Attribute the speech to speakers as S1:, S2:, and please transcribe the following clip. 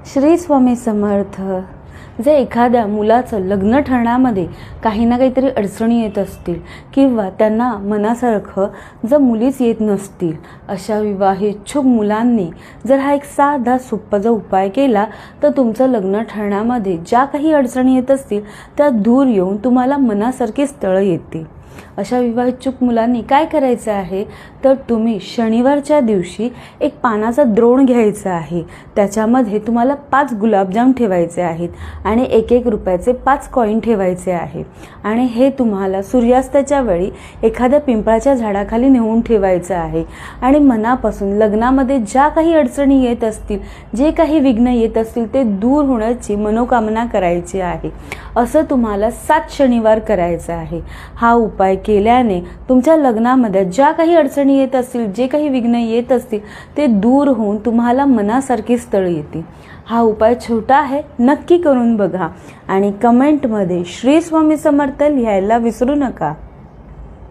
S1: श्री स्वामी समर्थ. जे एखाद्या मुलाचं लग्न ठरण्यामध्ये काही ना काहीतरी अडचणी येत असतील किंवा त्यांना मनासारखं जर मुलीच येत नसतील, अशा विवाहिच्छुक मुलांनी जर हा एक साधा सोपा जर उपाय केला तर तुमचं लग्न ठरण्यामध्ये ज्या काही अडचणी येत असतील त्या दूर येऊन तुम्हाला मनासारखी स्थळं येतील. अशा विवाहिच्छुक मुलांनी काय करायचं आहे तर तुम्ही शनिवारच्या दिवशी एक पानाचा द्रोण घ्यायचा आहे. त्याच्यामध्ये तुम्हाला 5 गुलाबजाम ठेवायचे आहेत आणि 1-1 रुपयाचे 5 कॉईन ठेवायचे आहे आणि हे तुम्हाला सूर्यास्ताच्या वेळी एखाद्या पिंपळाच्या झाडाखाली नेऊन ठेवायचं आहे आणि मनापासून लग्नामध्ये ज्या काही अडचणी येत असतील, जे काही विघ्न येत असतील ते दूर होण्याची मनोकामना करायची आहे. असं तुम्हाला 7 शनिवार करायचं आहे. हा उपाय केल्याने तुमच्या लग्नामध्ये ज्या काही अडचणी येत असतील, जे काही विघ्न येत असतील ते दूर होऊन तुम्हाला मनासारखी स्थळ येतील. हा उपाय छोटा आहे, नक्की करून बघा आणि कमेंटमध्ये श्री स्वामी समर्थ लिहायला विसरू नका.